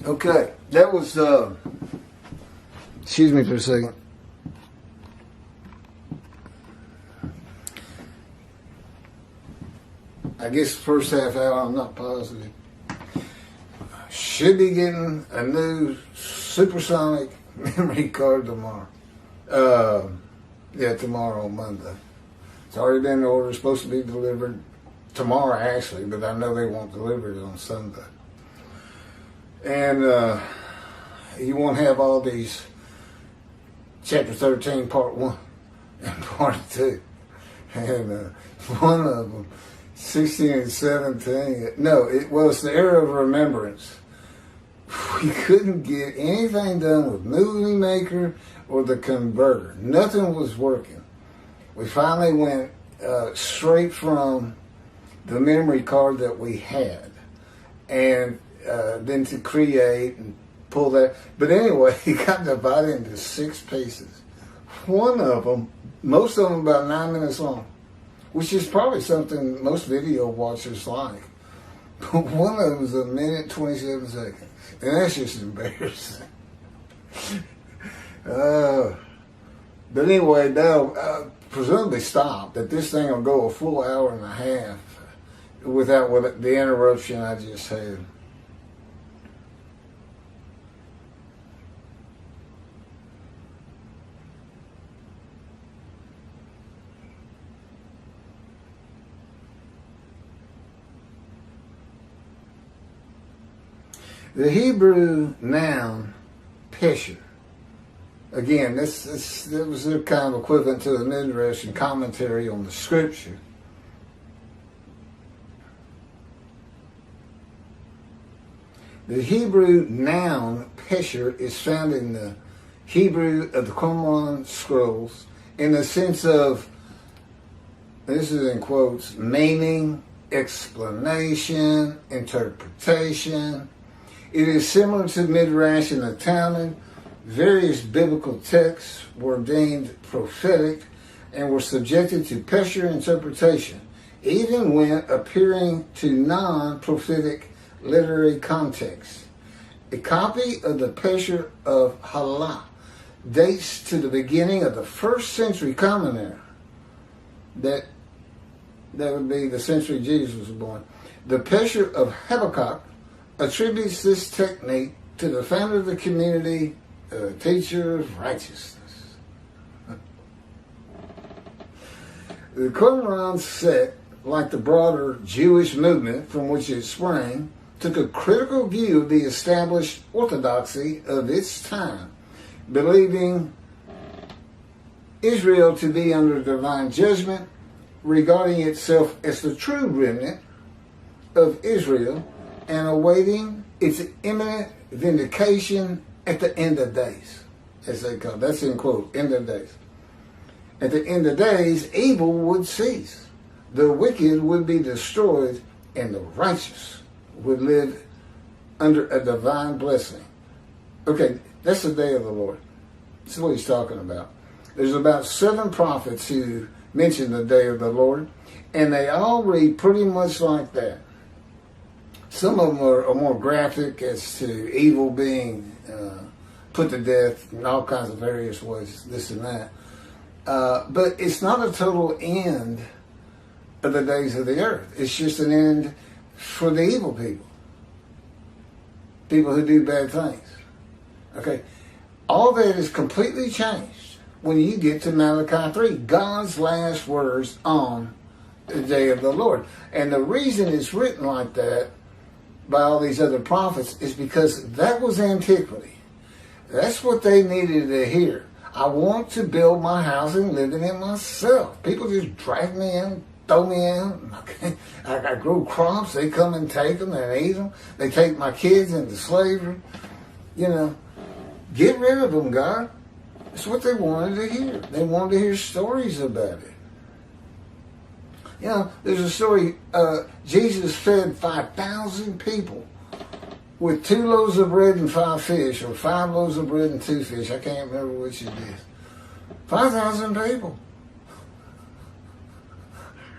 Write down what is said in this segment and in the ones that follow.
Okay, that was, excuse me for a second. I guess the first half hour, I'm not positive. Should be getting a new supersonic memory card tomorrow. Tomorrow on Monday. It's already been ordered, supposed to be delivered tomorrow actually, but I know they won't deliver it on Sunday. And you won't have all these chapter 13, part 1 and part 2. And one of them, 16 and 17, no, it was the era of remembrance. We couldn't get anything done with Movie Maker or the converter. Nothing was working. We finally went straight from the memory card that we had, and then to create and pull that. But anyway, it got divided into 6 pieces. One of them, most of them about 9 minutes long, which is probably something most video watchers like. But one of them was 1 minute, 27 seconds. And that's just embarrassing. But anyway, that'll presumably stop, that this thing will go a full hour and a half without the interruption I just had. The Hebrew noun, pesher. Again, this was kind of equivalent to the Midrash and commentary on the scripture. The Hebrew noun, pesher, is found in the Hebrew of the Qumran scrolls in the sense of, this is in quotes, meaning, explanation, interpretation. It is similar to Midrash and the Talmud. Various biblical texts were deemed prophetic and were subjected to pesher interpretation, even when appearing to non-prophetic literary contexts. A copy of the pesher of Hallah dates to the beginning of the 1st century Common Era. That would be the century Jesus was born. The pesher of Habakkuk attributes this technique to the founder of the community, teacher of righteousness. The Qumran sect, like the broader Jewish movement from which it sprang, took a critical view of the established orthodoxy of its time, believing Israel to be under divine judgment, regarding itself as the true remnant of Israel, and awaiting its imminent vindication at the end of days, as they call it. That's in quote, end of days. At the end of days, evil would cease. The wicked would be destroyed, and the righteous would live under a divine blessing. Okay, that's the day of the Lord. This is what he's talking about. There's about 7 prophets who mention the day of the Lord, and they all read pretty much like that. Some of them are more graphic as to evil being put to death in all kinds of various ways, this and that. But it's not a total end of the days of the earth. It's just an end for the evil people. People who do bad things. Okay? All that is completely changed when you get to Malachi 3, God's last words on the day of the Lord. And the reason it's written like that by all these other prophets is because that was antiquity. That's what they needed to hear. I want to build my house and live in it myself. People just drag me in, throw me in. I grow crops. They come and take them and eat them. They take my kids into slavery. You know, get rid of them, God. That's what they wanted to hear. They wanted to hear stories about it. You know, there's a story, Jesus fed 5,000 people with 2 loaves of bread and 5 fish, or 5 loaves of bread and 2 fish. I can't remember which it is. 5,000 people.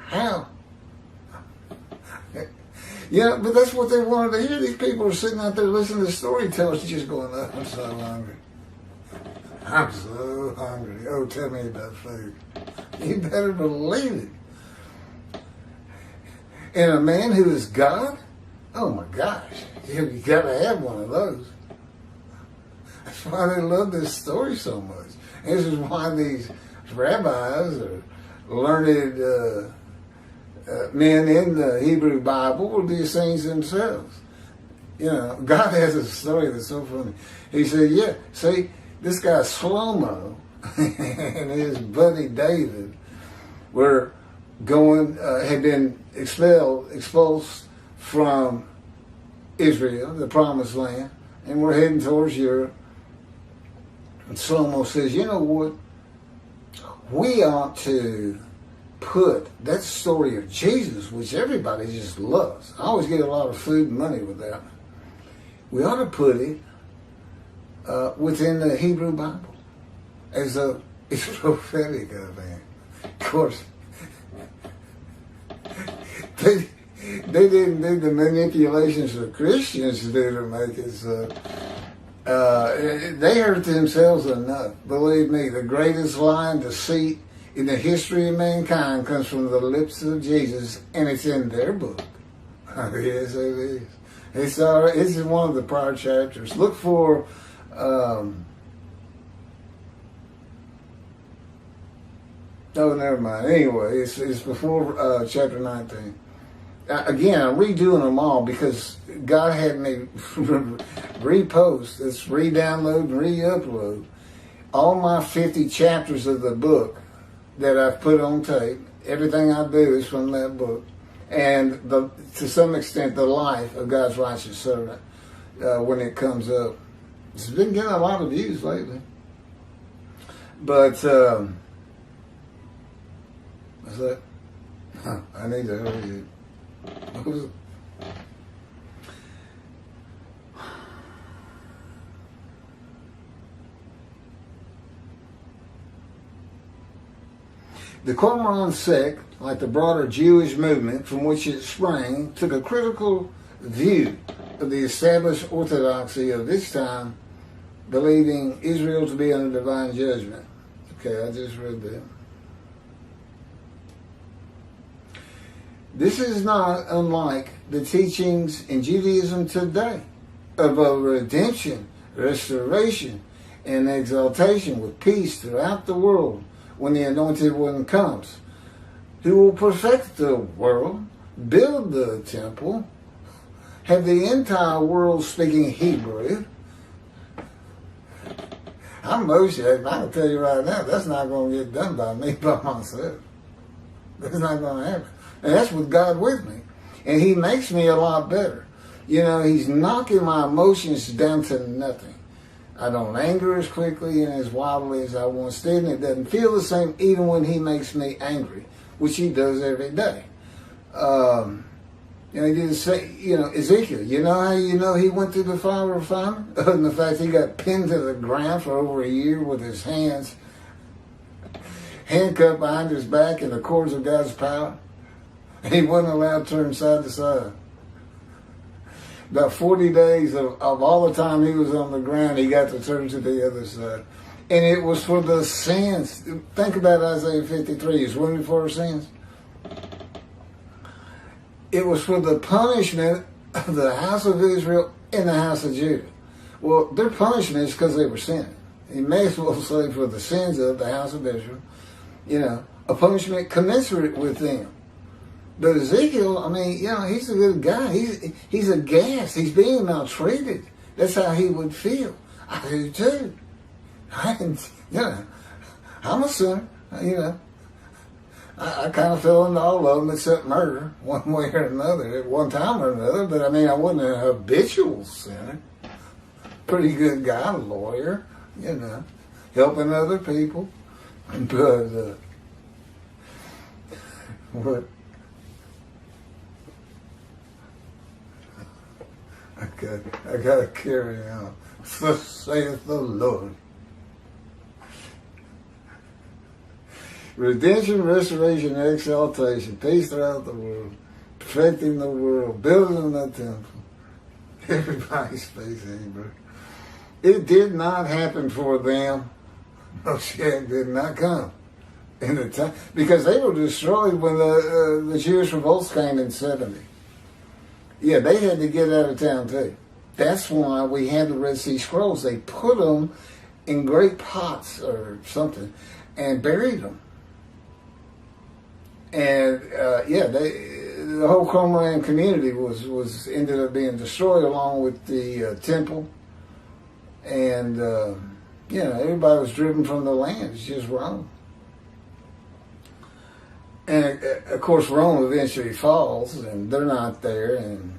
How? Yeah, but that's what they wanted to hear. These people are sitting out there listening to storytellers just going, oh, I'm so hungry. I'm so hungry. Oh, tell me about food. You better believe it. And a man who is God? Oh my gosh. You got to have one of those. That's why they love this story so much. And this is why these rabbis or learned men in the Hebrew Bible were the Essenes themselves. You know, God has a story that's so funny. He said, yeah, see, this guy Shlomo and his buddy David were had been expulsed from Israel, the promised land, and we're heading towards Europe. And Shlomo says, you know what? We ought to put that story of Jesus, which everybody just loves. I always get a lot of food and money with that. We ought to put it within the Hebrew Bible as though it's prophetic of it. Of course, they didn't do the manipulations that Christians do to make it so. They hurt themselves enough. Believe me, the greatest lie and deceit in the history of mankind comes from the lips of Jesus, and it's in their book. Yes, it is. It's in one of the prior chapters. Look for oh, never mind. Anyway, it's before chapter 19. Again, I'm redoing them all because God had me repost, it's re-download and re-upload all my 50 chapters of the book that I've put on tape. Everything I do is from that book. And to some extent, the life of God's righteous servant when it comes up. It's been getting a lot of views lately. But, what's that? I need to hurry you. What was it? The Qumran sect, like the broader Jewish movement from which it sprang, took a critical view of the established orthodoxy of this time, believing Israel to be under divine judgment. Okay, I just read that. This is not unlike the teachings in Judaism today of a redemption, restoration, and exaltation with peace throughout the world when the Anointed One comes, who will perfect the world, build the temple, have the entire world speaking Hebrew. I'm Moshe, I can tell you right now, that's not going to get done by me, by myself. That's not going to happen. And that's with God with me. And He makes me a lot better. You know, He's knocking my emotions down to nothing. I don't anger as quickly and as wildly as I once did, and it doesn't feel the same even when He makes me angry, which He does every day. You know, He didn't say, you know, Ezekiel, you know how you know he went through the fire of fire? Other than the fact he got pinned to the ground for over a year with his hands handcuffed behind his back in the cords of God's power. And he wasn't allowed to turn side to side. About 40 days of all the time he was on the ground, he got to turn to the other side. And it was for the sins. Think about Isaiah 53. He's wounded for our sins. It was for the punishment of the house of Israel and the house of Judah. Well, their punishment is because they were sinning. You may as well say for the sins of the house of Israel, you know, a punishment commensurate with them. But Ezekiel, I mean, you know, he's a good guy. He's aghast. He's being maltreated. That's how he would feel. I do too. You know, I'm a sinner. You know, I kind of fell into all of them except murder, one way or another, at one time or another. But I mean, I wasn't a habitual sinner. Pretty good guy, lawyer, you know, helping other people. But what? I gotta carry on. Thus saith the Lord. Redemption, restoration, exaltation, peace throughout the world. perfecting the world, building the temple. Everybody speaks Hebrew. It did not happen for them. Moshiach did not come in the time, because they were destroyed when the Jewish revolts came in 70. Yeah, they had to get out of town too. That's why we had the Red Sea Scrolls. They put them in great pots or something and buried them. And the whole Qumran community was ended up being destroyed along with the temple. And everybody was driven from the land. It's just Rome. And of course, Rome eventually falls, and they're not there. And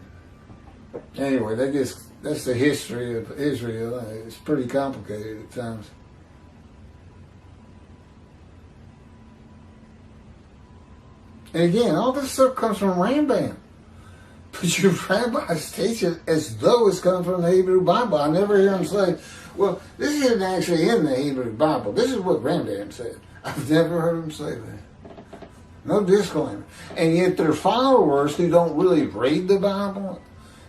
anyway, that's the history of Israel. It's pretty complicated at times. And again, all this stuff comes from Rambam. But your rabbis teach it as though it's come from the Hebrew Bible. I never hear them say, well, this isn't actually in the Hebrew Bible. This is what Rambam said. I've never heard them say that. No disclaimer. And yet their followers who don't really read the Bible,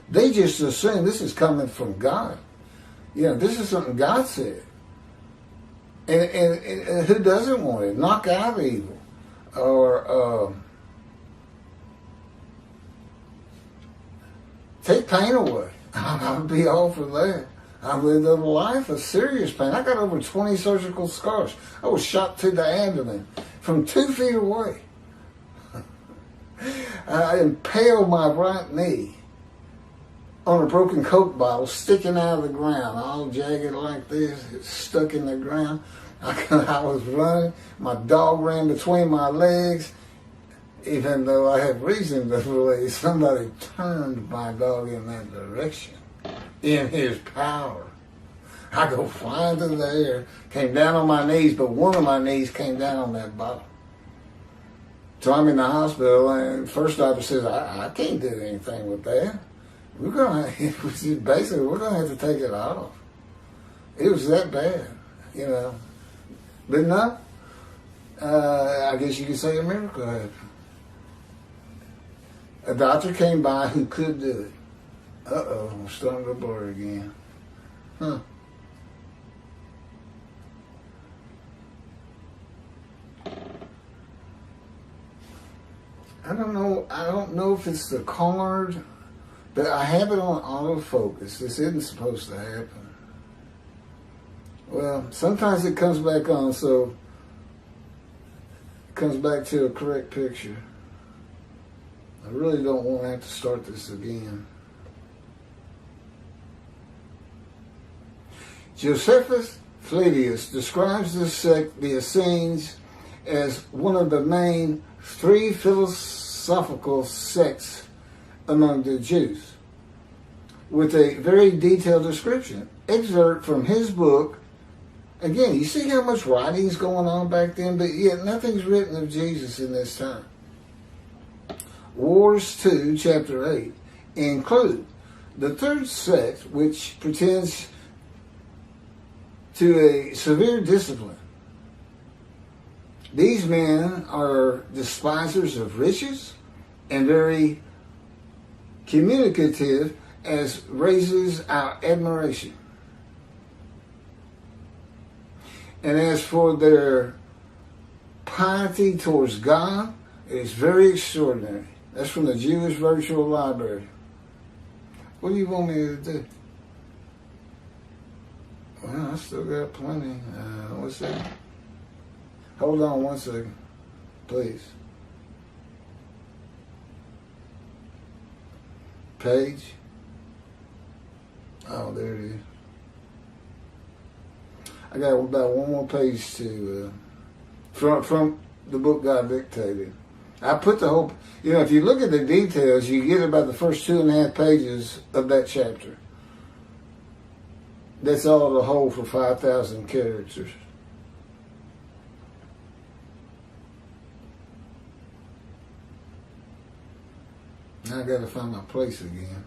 they just assume this is coming from God. This is something God said. And who doesn't want it? Knock out evil. Or take pain away. I'll be all for that. I've lived a life of serious pain. I got over 20 surgical scars. I was shot to the abdomen from 2 feet away. I impaled my right knee on a broken Coke bottle sticking out of the ground, all jagged like this. It's stuck in the ground. I was running. My dog ran between my legs. Even though I had reason to believe somebody turned my dog in that direction in his power. I go flying through the air, came down on my knees, but one of my knees came down on that bottle. So I'm in the hospital, and first doctor says, I can't do anything with that. We're gonna have to take it off. It was that bad, But no, I guess you could say a miracle happened. A doctor came by who could do it. I'm starting to blur again. I don't know if it's the card, but I have it on autofocus. This isn't supposed to happen. Well, sometimes it comes back on, so it comes back to a correct picture. I really don't want to have to start this again. Josephus Flavius describes this sect, the Essenes, as one of the main 3 philosophical sects among the Jews, with a very detailed description. Excerpt from his book. Again, you see how much writing's going on back then, but yet nothing's written of Jesus in this time. Wars 2, chapter 8, include the third sect, which pretends to a severe discipline. These men are despisers of riches and very communicative, as raises our admiration. And as for their piety towards God, it is very extraordinary. That's from the Jewish Virtual Library. What do you want me to do? Well, I still got plenty. What's that? Hold on 1 second, please. Page. Oh, there it is. I got about 1 more page to from the book God dictated. I put the whole, if you look at the details, you get about the first 2.5 pages of that chapter. That's all the whole for 5,000 characters. Now I got to find my place again.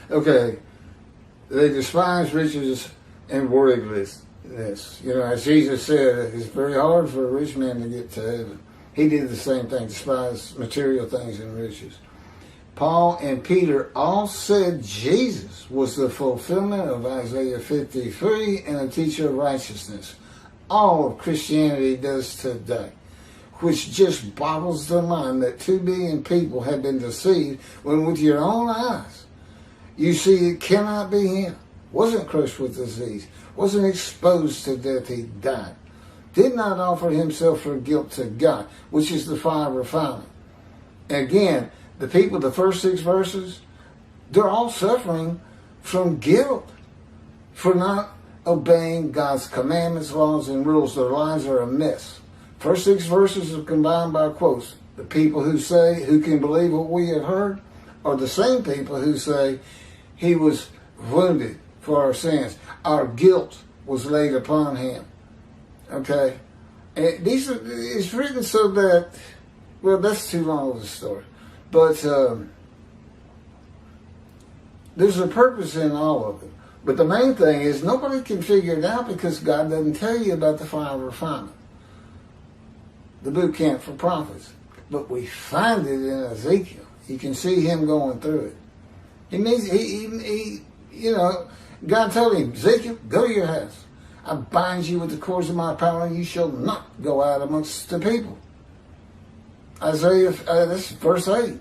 Okay. They despise riches and worldliness. You know, as Jesus said, it's very hard for a rich man to get to heaven. He did the same thing, despise material things and riches. Paul and Peter all said Jesus was the fulfillment of Isaiah 53 and a teacher of righteousness. All of Christianity does today, which just boggles the mind that 2 billion people have been deceived when with your own eyes you see it cannot be him. Wasn't crushed with disease, wasn't exposed to death, he died. Did not offer himself for guilt to God, which is the fire of refinement. Again, the people, the first 6 verses, they're all suffering from guilt for not obeying God's commandments, laws, and rules. Their lives are a mess. First 6 verses are combined by quotes. The people who say, who can believe what we have heard, are the same people who say, he was wounded for our sins. Our guilt was laid upon him. Okay? And it's written so that, well, that's too long of a story. But there's a purpose in all of it. But the main thing is nobody can figure it out because God doesn't tell you about the fire of refinement, the boot camp for prophets. But we find it in Ezekiel. You can see him going through it. He means he God told him, Ezekiel, go to your house. I bind you with the cords of my power, and you shall not go out amongst the people. Isaiah, this is verse 8.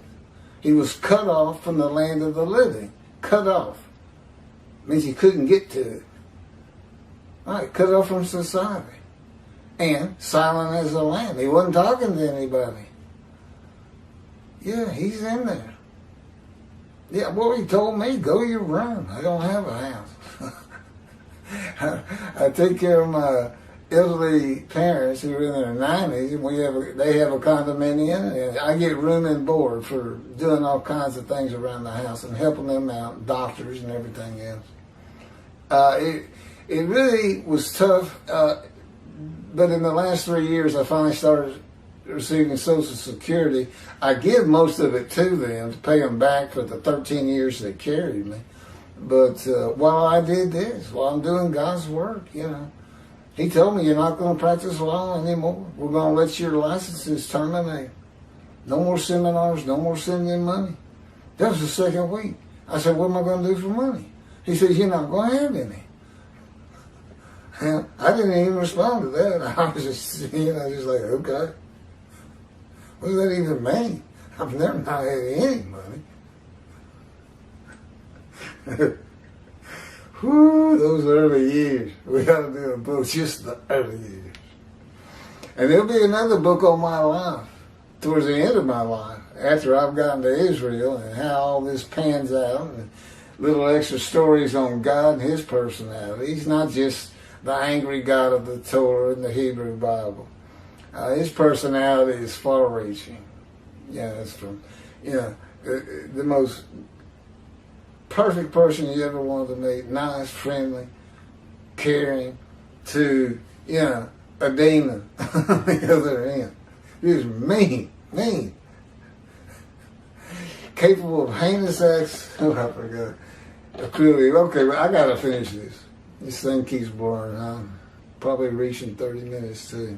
He was cut off from the land of the living. Cut off. Means he couldn't get to it. All right, cut off from society. And silent as a lamb. He wasn't talking to anybody. Yeah, he's in there. Yeah, well, he told me, go your room. I don't have a house. I take care of my elderly parents who are in their 90s, and they have a condominium, and I get room and board for doing all kinds of things around the house and helping them out, doctors and everything else. It really was tough, but in the last 3 years, I finally started receiving Social Security. I give most of it to them to pay them back for the 13 years they carried me. But while I did this, while I'm doing God's work, he told me, you're not going to practice law anymore. We're going to let your licenses terminate. No more seminars, no more sending money. That was the second week. I said, what am I going to do for money? He said, you're not going to have any. And I didn't even respond to that. I was just like, okay. What does that even mean? I've never not had any money. Whew, those early years. We ought to do a book, just the early years. And there'll be another book on my life, towards the end of my life, after I've gotten to Israel and how all this pans out, and little extra stories on God and his personality. He's not just the angry God of the Torah and the Hebrew Bible. His personality is far-reaching. It's from, the most perfect person you ever wanted to meet. Nice, friendly, caring, to, a demon on the other end. He was mean. Capable of heinous acts. Oh, I forgot. Clearly, okay, but I got to finish this. This thing keeps blurring. I'm probably reaching 30 minutes, too.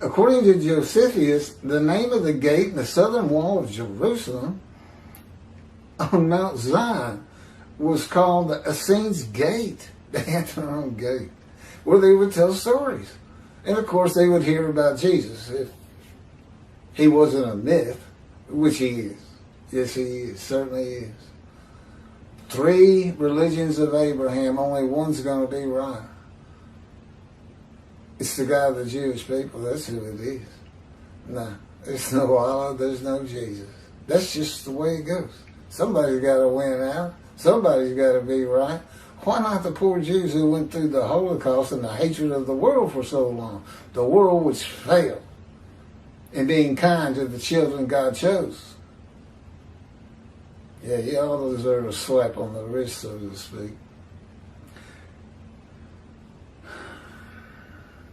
According to Josephus, the name of the gate in the southern wall of Jerusalem on Mount Zion was called the Essenes Gate. They had their own gate where they would tell stories. And of course, they would hear about Jesus if he wasn't a myth, which he is. Yes, he is. Certainly is. 3 religions of Abraham, only one's going to be right. It's the God of the Jewish people. That's who it is. No, there's no Allah. There's no Jesus. That's just the way it goes. Somebody's got to win out. Somebody's got to be right. Why not the poor Jews who went through the Holocaust and the hatred of the world for so long? The world which failed in being kind to the children God chose. Yeah, he ought to deserve a slap on the wrist, so to speak.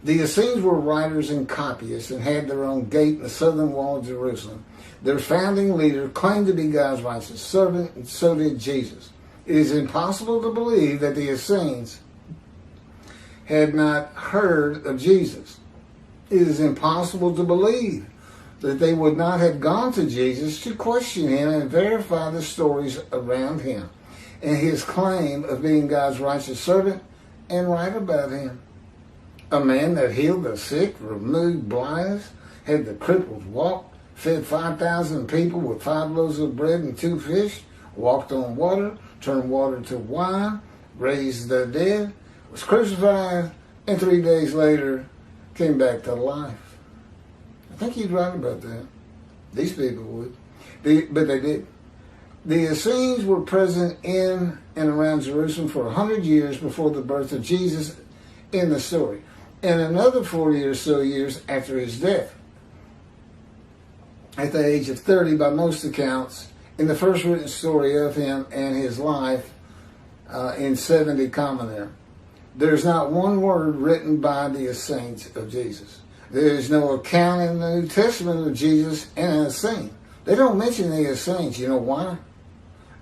The Essenes were writers and copyists and had their own gate in the southern wall of Jerusalem. Their founding leader claimed to be God's righteous servant, and so did Jesus. It is impossible to believe that the Essenes had not heard of Jesus. It is impossible to believe that they would not have gone to Jesus to question him and verify the stories around him and his claim of being God's righteous servant and write about him. A man that healed the sick, removed blindness, had the cripples walk, fed 5,000 people with 5 loaves of bread and 2 fish, walked on water, turned water to wine, raised the dead, was crucified, and 3 days later came back to life. I think he'd write about that. These people would. But they did. The Essenes were present in and around Jerusalem for 100 years before the birth of Jesus in the story, and another 40 or so years after his death, at the age of 30 by most accounts, in the first written story of him and his life in 70 commentary. There's not one word written by the Essenes of Jesus. There is no account in the New Testament of Jesus and an Essene. They don't mention the Essenes. You know why?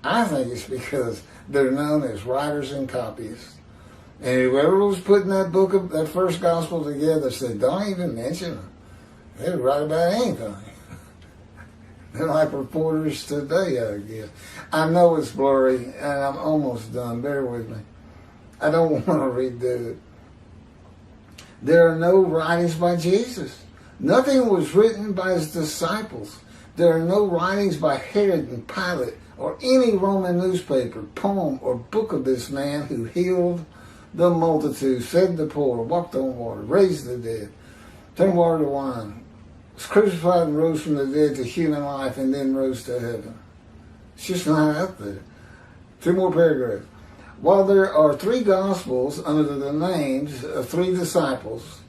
I think it's because they're known as writers and copyists. And whoever was putting that book, that first gospel together said, don't even mention them. They write about anything. They're like reporters today, I guess. I know it's blurry, and I'm almost done. Bear with me. I don't want to redo it. There are no writings by Jesus. Nothing was written by his disciples. There are no writings by Herod and Pilate or any Roman newspaper, poem, or book of this man who healed the multitudes, fed the poor, walked on water, raised the dead, turned water to wine, was crucified and rose from the dead to human life, and then rose to heaven. It's just not out there. 2 more paragraphs. While there are 3 Gospels under the names of 3 disciples,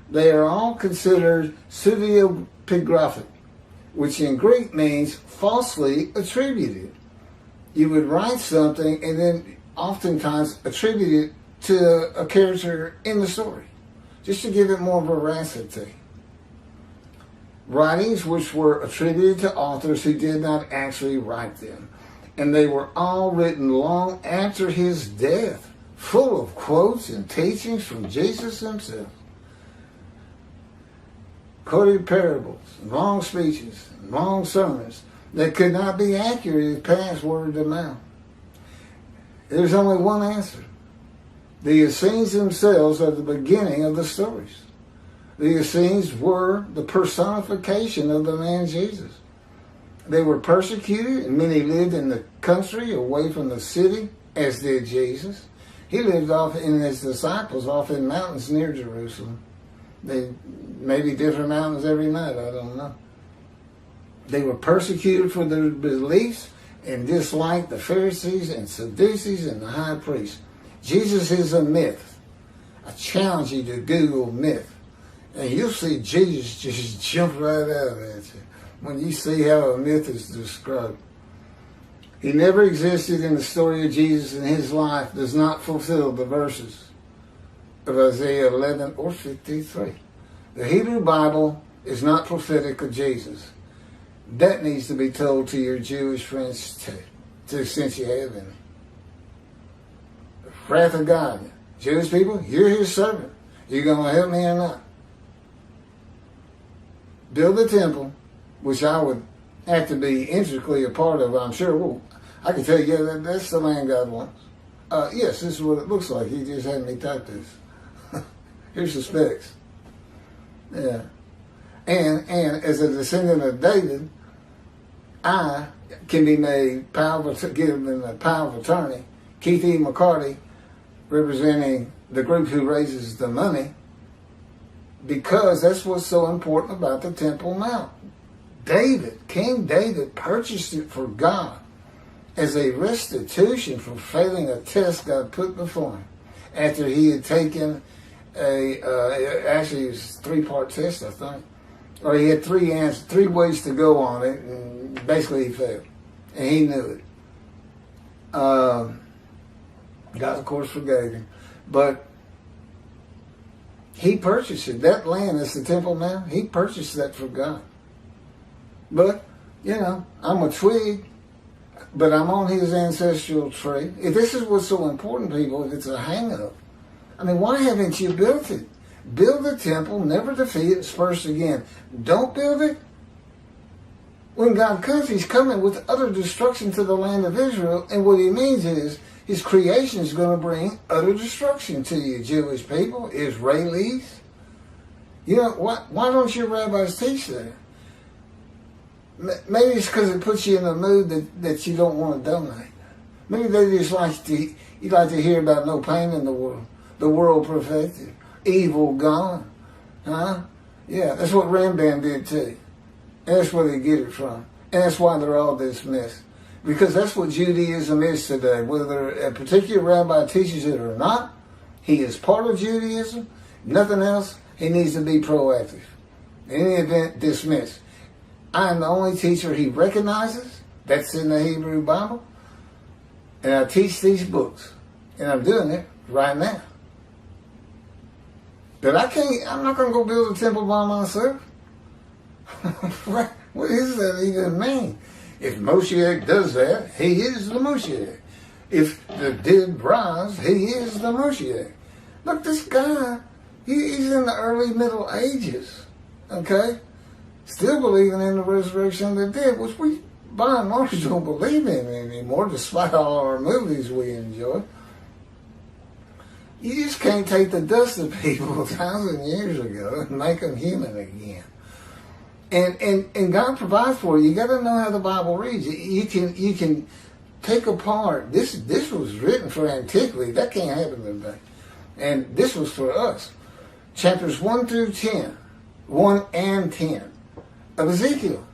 they are all considered pseudepigraphic, which in Greek means falsely attributed. You would write something and then oftentimes attribute it to a character in the story, just to give it more veracity. Writings which were attributed to authors who did not actually write them. And they were all written long after his death, full of quotes and teachings from Jesus himself. Quoted parables, long speeches, long sermons that could not be accurately passed word to mouth. There's only one answer. The Essenes themselves are the beginning of the stories. The Essenes were the personification of the man Jesus. They were persecuted, and many lived in the country away from the city, as did Jesus. He lived off in his disciples off in mountains near Jerusalem. They maybe different mountains every night, I don't know. They were persecuted for their beliefs and disliked the Pharisees and Sadducees and the high priests. Jesus is a myth. I challenge you to Google myth, and you'll see Jesus just jump right out at you when you see how a myth is described. He never existed, in the story of Jesus, and his life does not fulfill the verses of Isaiah 11 or 53. The Hebrew Bible is not prophetic of Jesus. That needs to be told to your Jewish friends too, to the extent you have any. The wrath of God. Jewish people, you're his servant. You going to help me or not? Build the temple, which I would have to be intricately a part of, I'm sure. Well, I can tell you, yeah, that's the land God wants. Yes, this is what it looks like. He just had me type this. Here's the specs. Yeah. And as a descendant of David, I can be made given the power of attorney. Keith E. McCarty, representing the group who raises the money, because that's what's so important about the Temple Mount. King David purchased it for God as a restitution for failing a test God put before him after he had taken actually it was a 3-part test, I think. Or he had 3 ways to go on it, and basically he failed. And he knew it. God, of course, forgave him. But he purchased it. That land is the Temple Mount. He purchased that for God. But, I'm a twig. but I'm on his ancestral tree. If this is what's so important, people, if it's a hang-up, I mean, why haven't you built it? Build the temple, never defeat it, disperse again. Don't build it. When God comes, he's coming with utter destruction to the land of Israel, and what he means is his creation is going to bring utter destruction to you, Jewish people, Israelis. You know, why don't your rabbis teach that? Maybe it's because it puts you in a mood that you don't want to donate. Maybe they just you like to hear about no pain in the world perfected, evil gone. Huh? Yeah, that's what Rambam did too. And that's where they get it from. And that's why they're all dismissed. Because that's what Judaism is today. Whether a particular rabbi teaches it or not, he is part of Judaism. Nothing else. He needs to be proactive. In any event, dismissed. I am the only teacher he recognizes. That's in the Hebrew Bible. And I teach these books. And I'm doing it right now. But I'm not going to go build a temple by myself. What does that even mean? If Moshiach does that, he is the Moshiach. If the dead rise, he is the Moshiach. Look, this guy, he's in the early Middle Ages, okay? Still believing in the resurrection of the dead, which we, by and large, don't believe in anymore, despite all our movies we enjoy. You just can't take the dust of people 1,000 years ago and make them human again. And God provides for you. You got to know how the Bible reads. You can take apart. This was written for antiquity. That can't happen today. And this was for us. Chapters 1 through 10, 1 and 10 of Ezekiel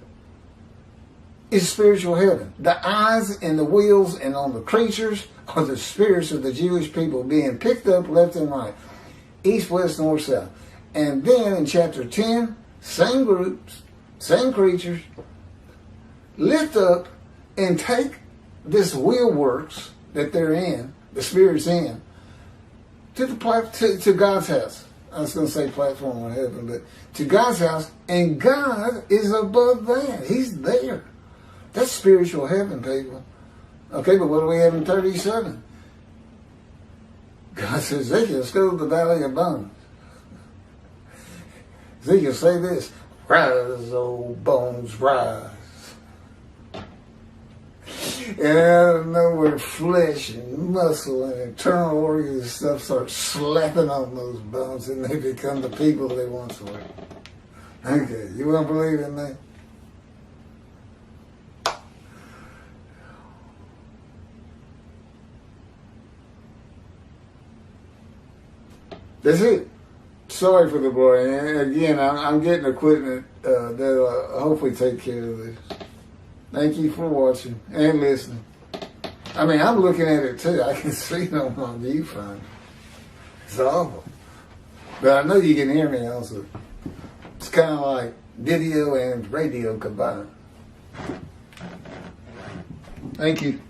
is spiritual heaven. The eyes and the wheels and on the creatures are the spirits of the Jewish people being picked up left and right, east, west, north, south. And then in chapter 10, same groups, same creatures, lift up and take this wheel works that they're in, the spirit's in, to God's house. I was going to say platform of heaven, but to God's house, and God is above that. He's there. That's spiritual heaven, people. Okay, but what do we have in 37? God says, Ezekiel, let's go to the valley of bones. Ezekiel, say this, rise, old bones, rise. And out of nowhere, flesh and muscle and internal organs and stuff start slapping on those bones, and they become the people they once were. Okay, you won't believe in that? That's it. Sorry for the boring. Again, I'm getting equipment that'll hopefully take care of this. Thank you for watching and listening. I mean, I'm looking at it too. I can see it on my viewfinder. It's awful. But I know you can hear me also. It's kind of like video and radio combined. Thank you.